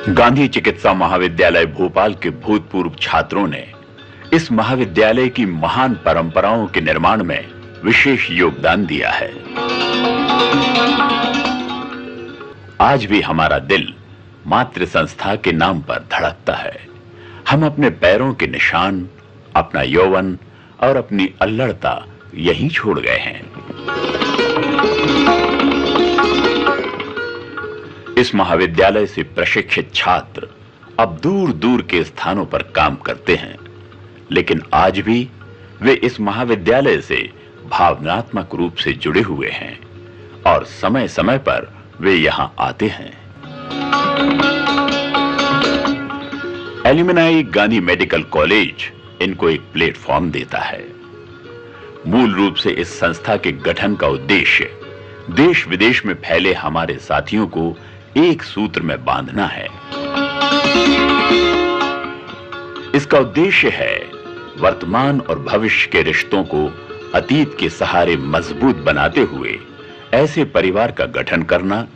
गांधी चिकित्सा महाविद्यालय भोपाल के भूतपूर्व छात्रों ने इस महाविद्यालय की महान परंपराओं के निर्माण में विशेष योगदान दिया है। आज भी हमारा दिल मातृ संस्था के नाम पर धड़कता है। हम अपने पैरों के निशान, अपना यौवन और अपनी अल्लड़ता यहीं छोड़ गए हैं। इस महाविद्यालय से प्रशिक्षित छात्र अब दूर दूर के स्थानों पर काम करते हैं, लेकिन आज भी वे इस महाविद्यालय से भावनात्मक रूप से जुड़े हुए हैं और समय समय पर वे यहां आते हैं। एल्यूमिनाई गांधी मेडिकल कॉलेज इनको एक प्लेटफॉर्म देता है। मूल रूप से इस संस्था के गठन का उद्देश्य देश विदेश में फैले हमारे साथियों को एक सूत्र में बांधना है। इसका उद्देश्य है वर्तमान और भविष्य के रिश्तों को अतीत के सहारे मजबूत बनाते हुए ऐसे परिवार का गठन करना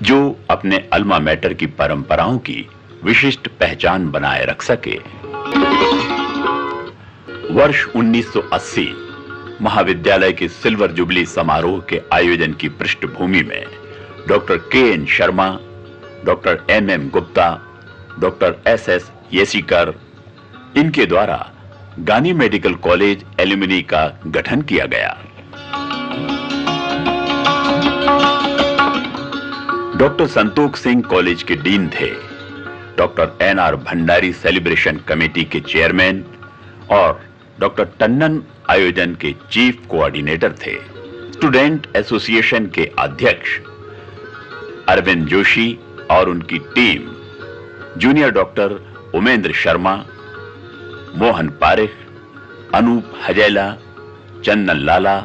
जो अपने अल्मा मैटर की परंपराओं की विशिष्ट पहचान बनाए रख सके। वर्ष 1980 महाविद्यालय के सिल्वर जुबली समारोह के आयोजन की पृष्ठभूमि में doctor KN. Sharma, doctor MM. Gupta, doctor SS. Yesikar इनके द्वारा गांधी मेडिकल कॉलेज एल्यूमिनी का गठन किया गया। डॉक्टर संतोख सिंह कॉलेज के डीन थे। Doctor NR. Bhandari celebration committee के चेयरमैन और डॉक्टर टन्नन आयोजन के चीफ कोऑर्डिनेटर थे। स्टूडेंट एसोसिएशन के अध्यक्ष अरविंद जोशी और उनकी team junior doctor Umendra Sharma, Mohan Parikh, Anoop Hajela, Chandan Lala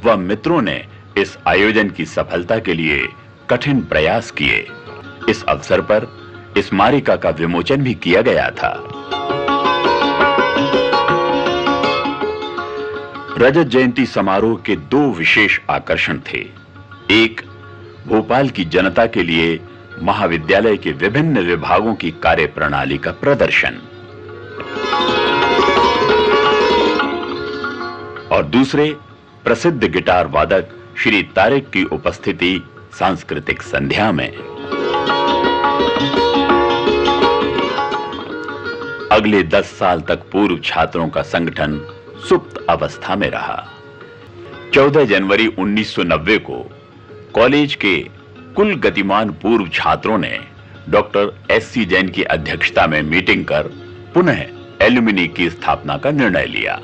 व मित्रों ने इस आयोजन की सफलता के लिए कठिन प्रयास किए। इस अवसर पर स्मारिका का विमोचन भी किया गया था। रजत जयंती समारोह के दो विशेष आकर्षण थे। एक, भोपाल की जनता के लिए महाविद्यालय के विभिन्न विभागों की कार्यप्रणाली का प्रदर्शन और दूसरे, प्रसिद्ध गिटार वादक श्री तारिक की उपस्थिति सांस्कृतिक संध्या में। अगले 10 साल तक पूर्व छात्रों का संगठन सुप्त अवस्था में रहा। 14 जनवरी 1990 को कॉलेज के कुल गतिमान पूर्व छात्रों ने डॉक्टर एस.सी. जैन की अध्यक्षता में मीटिंग कर पुनः एल्यूमिनी की स्थापना का निर्णय लिया।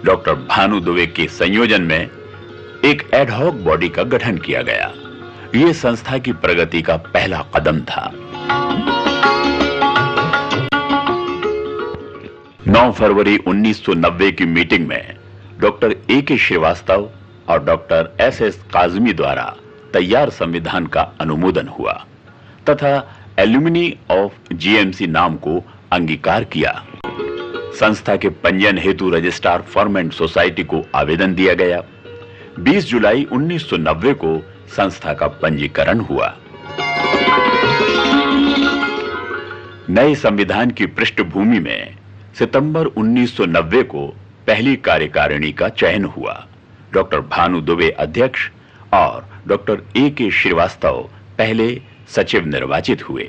डॉक्टर भानु दुबे के संयोजन में एक एडहॉक बॉडी का गठन किया गया। यह संस्था की प्रगति का पहला कदम था। 9 फरवरी 1990 की मीटिंग में डॉक्टर ए.के. श्रीवास्तव और डॉक्टर एस.एस. काजमी द्वारा तैयार संविधान का अनुमोदन हुआ तथा एल्यूमिनी ऑफ जीएमसी नाम को अंगीकार किया। संस्था के पंजीयन हेतु रजिस्ट्रार फर्म एंड सोसाइटी को आवेदन दिया गया। 20 जुलाई 1990 को संस्था का पंजीकरण हुआ। नए संविधान की पृष्ठभूमि में सितंबर 1990 को पहली कार्यकारिणी का चयन हुआ। डॉक्टर भानु दुबे अध्यक्ष और डॉक्टर ए.के. श्रीवास्तव पहले सचिव निर्वाचित हुए।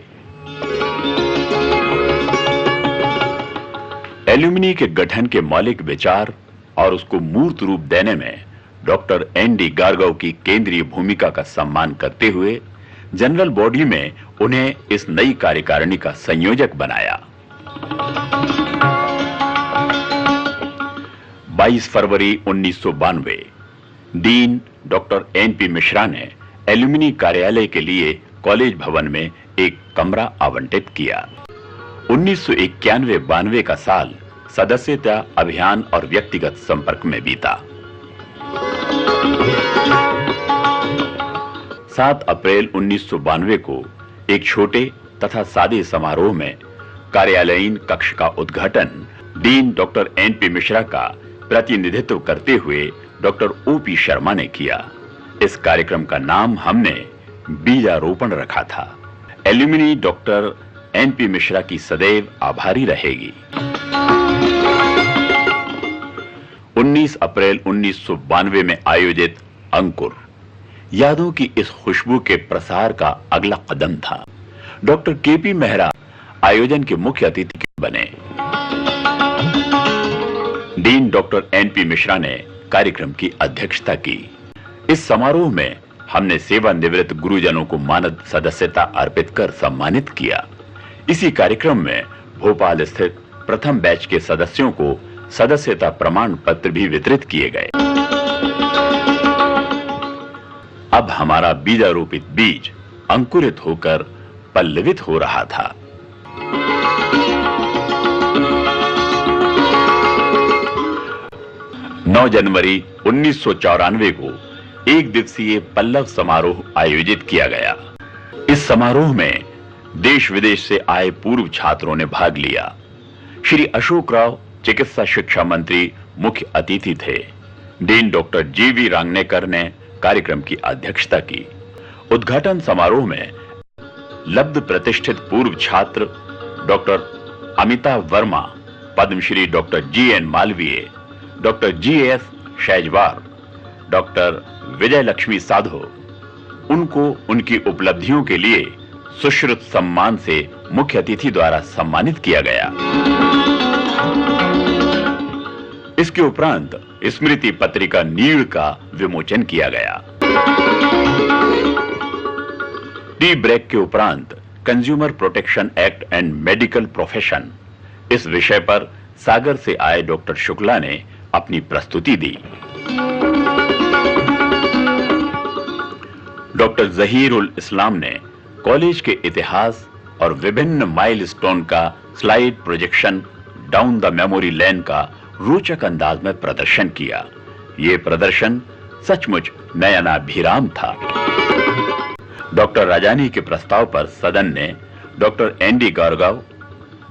एल्यूमिनी के गठन के मौलिक विचार और उसको मूर्त रूप देने में डॉक्टर एन.डी. गार्गव की केंद्रीय भूमिका का सम्मान करते हुए जनरल बॉडी में उन्हें इस नई कार्यकारिणी का संयोजक बनाया। 22 फरवरी 1992 डीन डॉक्टर एन.पी. मिश्रा ने एल्यूमिनी कार्यालय के लिए कॉलेज भवन में एक कमरा आवंटित किया। 1991-92 का साल सदस्यता अभियान और व्यक्तिगत संपर्क में बीता। 7 अप्रैल 1992 को एक छोटे तथा सादे समारोह में कार्यालयीन कक्ष का उद्घाटन डीन डॉक्टर एन.पी. मिश्रा का प्रतिनिधित्व करते हुए डॉक्टर ओ.पी. शर्मा ने किया। इस कार्यक्रम का नाम हमने बीजारोपण रखा था। एल्यूमिनी डॉक्टर एनपी मिश्रा की सदैव आभारी रहेगी। 19 अप्रैल 1992 में आयोजित अंकुर यादों की इस खुशबू के प्रसार का अगला कदम था। डॉक्टर केपी मेहरा आयोजन के मुख्य अतिथि बने। डीन डॉक्टर एनपी मिश्रा ने कार्यक्रम की अध्यक्षता की। इस समारोह में हमने सेवानिवृत्त गुरुजनों को मानद सदस्यता अर्पित कर सम्मानित किया। इसी कार्यक्रम में भोपाल स्थित प्रथम बैच के सदस्यों को सदस्यता प्रमाण पत्र भी वितरित किए गए। अब हमारा बीजारोपित बीज अंकुरित होकर पल्लवित हो रहा था। नौ जनवरी 1994 को एक दिवसीय पल्लव समारोह आयोजित किया गया। इस समारोह में देश विदेश से आए पूर्व छात्रों ने भाग लिया। श्री अशोक राव चिकित्सा शिक्षा मंत्री मुख्य अतिथि थे। डीन डॉक्टर जीवी रांगनेकर ने कार्यक्रम की अध्यक्षता की। उद्घाटन समारोह में लब्ध प्रतिष्ठित पूर्व छात्र doctor Amitabh Verma, Padmashri doctor GN Malviya, doctor GS Shaijwar, doctor Vijay Lakshmi Sadho, उनको उनकी उपलब्धियों के लिए सुश्रुत सम्मान से मुख्य अतिथि द्वारा सम्मानित किया गया। इसके उपरांत स्मृति पत्रिका नीड़ का विमोचन किया गया। टी ब्रेक के उपरांत consumer protection act and medical profession इस विषय पर सागर से आए डॉक्टर शुक्ला ने अपनी प्रस्तुति दी। डॉक्टर जहीर उल इस्लाम ने कॉलेज के इतिहास और विभिन्न माइलस्टोन का slide projection down the memory lane का रोचक अंदाज में प्रदर्शन किया। यह प्रदर्शन सचमुच नयनाभिराम था। डॉक्टर राजानी के प्रस्ताव पर सदन ने doctor ND Gargav,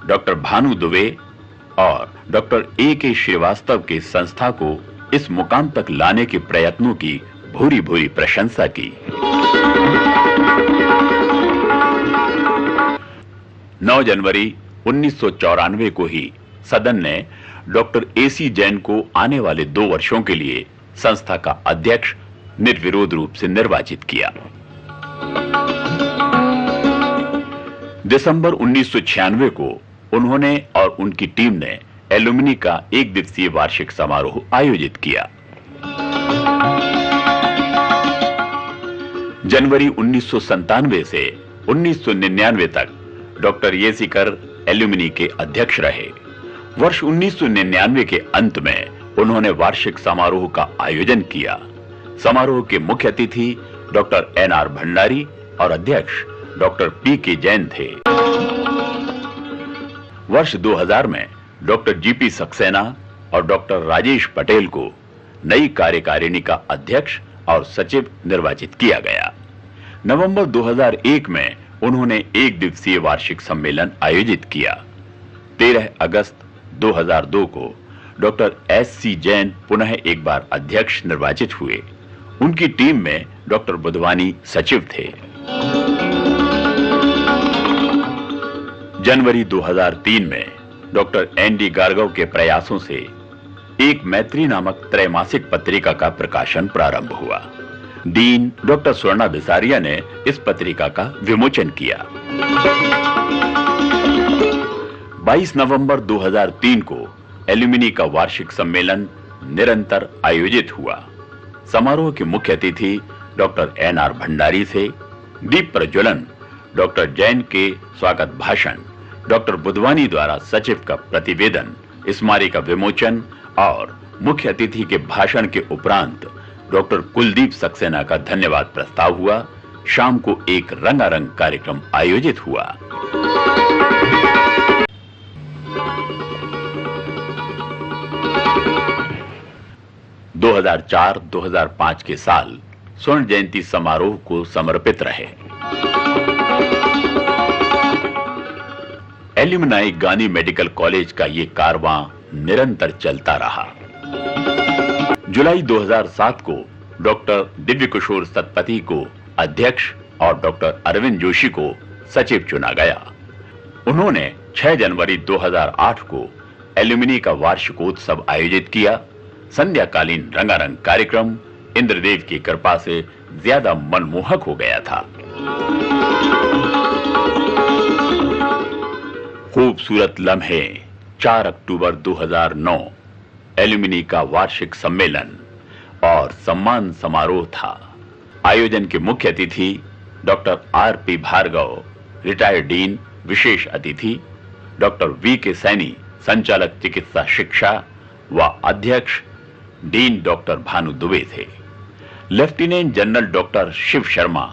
doctor Bhanu Dubey और डॉक्टर ए.के. श्रीवास्तव के संस्था को इस मुकाम तक लाने के प्रयत्नों की भूरी भूरी प्रशंसा की। 9 जनवरी 1994 को ही सदन ने डॉक्टर ए.सी. जैन को आने वाले 2 वर्षों के लिए संस्था का अध्यक्ष निर्विरोध रूप से निर्वाचित किया। दिसंबर 1996 को उन्होंने और उनकी टीम ने एलुमनी का एक दिवसीय वार्षिक समारोह आयोजित किया। जनवरी 1997 से 1999 तक डॉक्टर येसीकर एलुमनी के अध्यक्ष रहे। वर्ष 1999 के अंत में उन्होंने वार्षिक समारोह का आयोजन किया। समारोह के मुख्य अतिथि डॉक्टर एन.आर. भंडारी और अध्यक्ष डॉक्टर पी.के. जैन थे। वर्ष 2000 में डॉक्टर जी.पी. सक्सेना और डॉक्टर राजेश पटेल को नई कार्यकारिणी का अध्यक्ष और सचिव निर्वाचित किया गया। नवंबर 2001 में उन्होंने एक दिवसीय वार्षिक सम्मेलन आयोजित किया। 13 अगस्त 2002 को डॉक्टर एस.सी. जैन पुनः एक बार अध्यक्ष निर्वाचित हुए। उनकी टीम में डॉक्टर बुधवानी सचिव थे। जनवरी 2003 में डॉक्टर एन.डी. गारगाव के प्रयासों से एक मैत्री नामक त्रैमासिक पत्रिका का प्रकाशन प्रारंभ हुआ। डीन डॉक्टर स्वर्णा बिसारिया ने इस पत्रिका का विमोचन किया। 22 नवंबर 2003 को एल्यूमिनी का वार्षिक सम्मेलन निरंतर आयोजित हुआ। समारोह के मुख्य अतिथि डॉक्टर एन.आर. भंडारी से दीप प्रज्वलन, डॉक्टर जैन के स्वागत भाषण, डॉक्टर बुधवानी द्वारा सचिव का प्रतिवेदन, स्मारिका विमोचन और मुख्य अतिथि के भाषण के उपरांत डॉक्टर कुलदीप सक्सेना का धन्यवाद प्रस्ताव हुआ। शाम को एक रंगारंग कार्यक्रम आयोजित हुआ। – 2004-2005 के साल स्वर्ण जयंती समारोह को समर्पित रहे। एल्यूमनाई गांधी मेडिकल कॉलेज का ये कारवां निरंतर चलता रहा। जुलाई 2007 को डॉक्टर दिव्य किशोर सतपथी को अध्यक्ष और डॉक्टर अरविंद जोशी को सचिव चुना गया। उन्होंने 6 जनवरी 2008 को एल्यूमिनी का वार्षिकोत्सव आयोजित किया। संध्याकालीन रंगारंग कार्यक्रम इंद्रदेव की कृपा से ज्यादा मनमोहक हो गया था। खूबसूरत लम्हे 4 अक्टूबर 2009 एल्यूमिनी का वार्षिक सम्मेलन और सम्मान समारोह था। आयोजन के मुख्य अतिथि doctor RP. Bhargava, retired dean, विशेष अतिथि डॉक्टर वी.के. सैनी, संचालक चिकित्सा शिक्षा व अध्यक्ष डीन डॉक्टर भानु दुबे थे। Lieutenant general doctor Shiv Sharma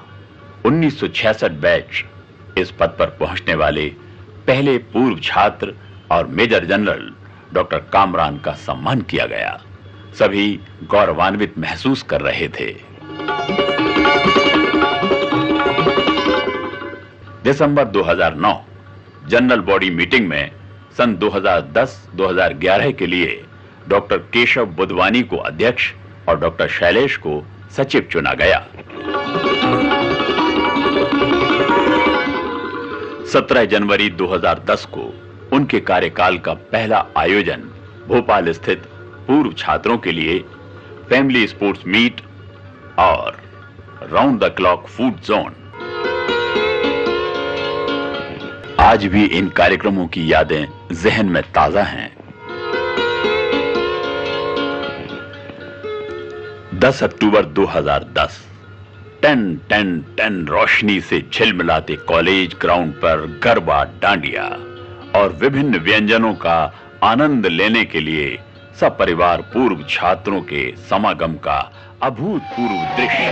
1966 batch इस पद पर पहुंचने वाले पहले पूर्व छात्र और मेजर जनरल डॉक्टर कामरान का सम्मान किया गया। सभी गौरवान्वित महसूस कर रहे थे। दिसंबर 2009 जनरल बॉडी मीटिंग में सन 2010-2011 के लिए डॉक्टर केशव बुधवानी को अध्यक्ष और डॉक्टर शैलेश को सचिव चुना गया। 17 जनवरी 2010 को उनके कार्यकाल का पहला आयोजन भोपाल स्थित पूर्व छात्रों के लिए फैमिली स्पोर्ट्स मीट और round the clock food zone. आज भी इन कार्यक्रमों की यादें जहन में ताजा हैं। 10 अक्टूबर 2010 10-10-10 रोशनी से झिलमिलाते कॉलेज ग्राउंड पर गरबा, डांडिया और विभिन्न व्यंजनों का आनंद लेने के लिए सपरिवार पूर्व छात्रों के समागम का अभूतपूर्व दृश्य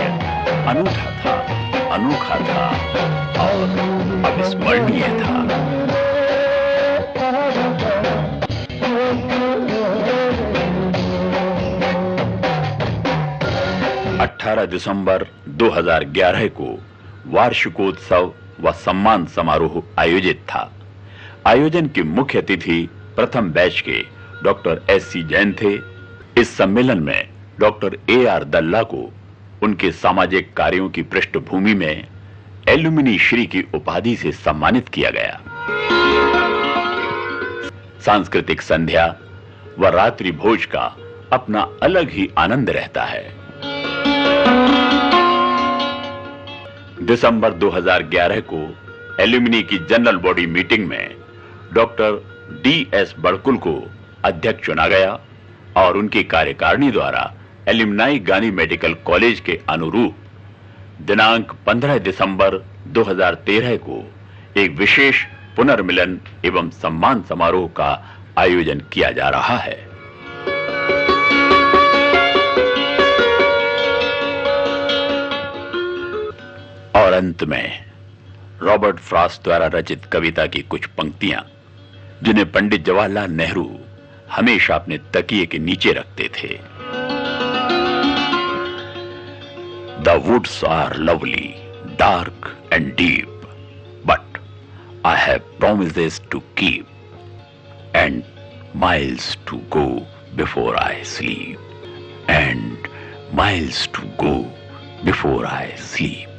अनोखा था और अविस्मरणीय था। 18 दिसंबर 2011 को वार्षिकोत्सव व सम्मान समारोह आयोजित था। आयोजन के मुख्य अतिथि प्रथम बैच के डॉक्टर एस.सी. जैन थे। इस सम्मेलन में डॉक्टर ए.आर. दल्ला को उनके सामाजिक कार्यों की पृष्ठभूमि में एल्यूमिनी श्री की उपाधि से सम्मानित किया गया। सांस्कृतिक संध्या व रात्रि भोज का अपना अलग ही आनंद रहता है। दिसंबर 2011 को एल्यूमिनी की जनरल बॉडी मीटिंग में डॉक्टर डी.एस. बड़कुल को अध्यक्ष चुना गया और उनकी कार्यकारिणी द्वारा एल्यूमिनाई गांधी मेडिकल कॉलेज के अनुरूप दिनांक 15 दिसंबर 2013 को एक विशेष पुनर्मिलन एवं सम्मान समारोह का आयोजन किया जा रहा है। और अंत में रॉबर्ट फ्रॉस्ट द्वारा रचित कविता की कुछ पंक्तियां जिन्हें पंडित जवाहरलाल नेहरू हमेशा अपने तकिए के नीचे रखते थे। The woods are lovely, dark and deep, but I have promises to keep and miles to go before I sleep, and miles to go before I sleep.